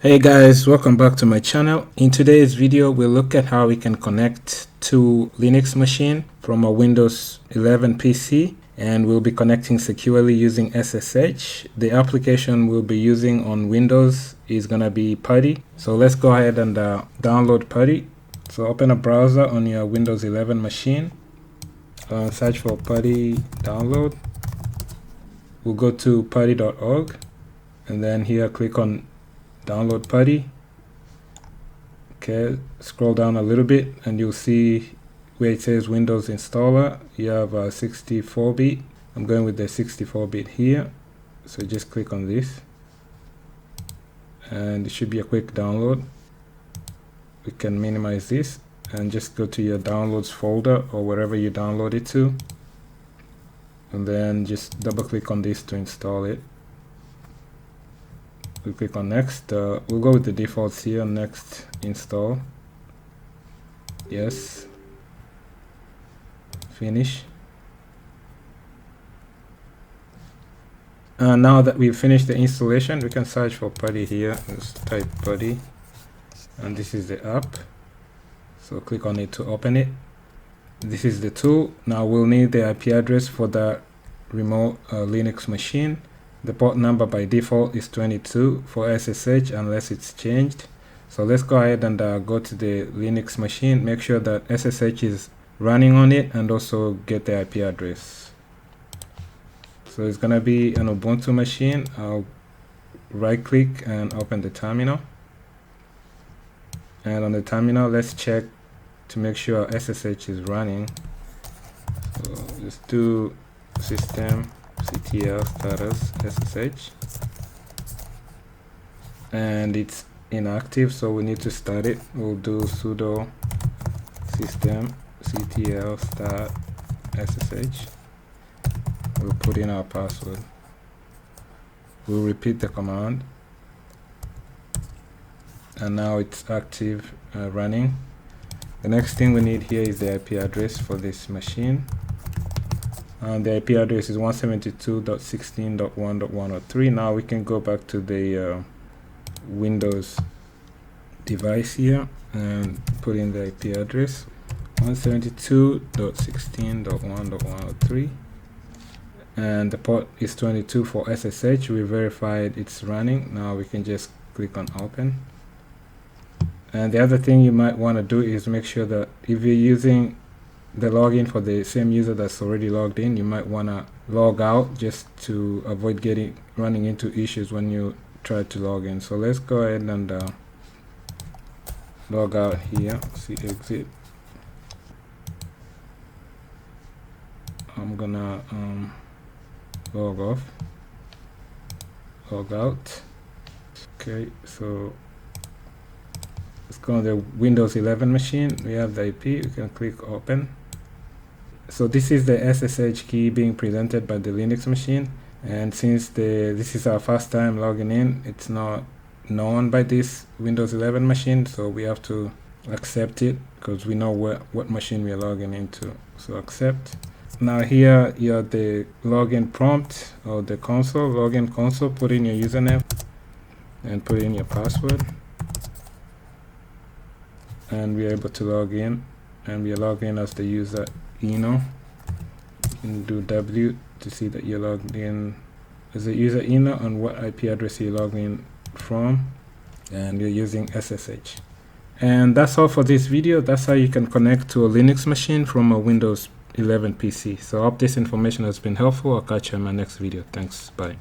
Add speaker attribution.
Speaker 1: Hey guys, welcome back to my channel. In today's video we'll look at how we can connect to Linux machine from a Windows 11 PC, and we'll be connecting securely using SSH. The application we'll be using on Windows is gonna be PuTTY. So let's go ahead and download PuTTY. So open a browser on your Windows 11 machine, search for PuTTY download. We'll go to putty.org and then here click on download PuTTY. Okay, scroll down a little bit and you'll see where it says Windows installer. You have a 64-bit. I'm going with the 64-bit here, so just click on this and it should be a quick download. We can minimize this and just go to your downloads folder or wherever you download it to, and then just double click on this to install it. We'll click on next. We'll go with the defaults here. Next, install. Yes. Finish. Now that we've finished the installation, we can search for PuTTY here. Let's type PuTTY, and this is the app. So click on it to open it. This is the tool. Now we'll need the IP address for the remote Linux machine. The port number by default is 22 for SSH unless it's changed. So let's go ahead and go to the Linux machine. Make sure that SSH is running on it and also get the IP address. So it's gonna be an Ubuntu machine. I'll right click and open the terminal. And on the terminal, let's check to make sure SSH is running. So just do systemctl status SSH, and it's inactive, so we need to start it. We'll do sudo systemctl start SSH. We'll put in our password. We'll repeat the command, and now it's active, running. The next thing we need here is the IP address for this machine. The IP address is 172.16.1.103. Now we can go back to the Windows device here and put in the IP address 172.16.1.103, and the port is 22 for SSH. We verified it's running. Now we can just click on open. And the other thing you might want to do is make sure that if you're using the login for the same user that's already logged in, you might want to log out just to avoid running into issues when you try to log in. So let's go ahead and log out here. See exit. I'm gonna log off, log out. Okay, so let's go on the Windows 11 machine. We have the IP. We can click open. So this is the SSH key being presented by the Linux machine, and since this is our first time logging in, it's not known by this Windows 11 machine, so we have to accept it because we know what machine we are logging into. So accept. Now here you have the login prompt or the console, login console. Put in your username and put in your password, and we are able to log in, and we are logged in as the user Eno. You can do W to see that you're logged in as a user Eno and what IP address you're logged in from, and you're using SSH. And that's all for this video. That's how you can connect to a Linux machine from a Windows 11 PC. So I hope this information has been helpful. I'll catch you in my next video. Thanks. Bye.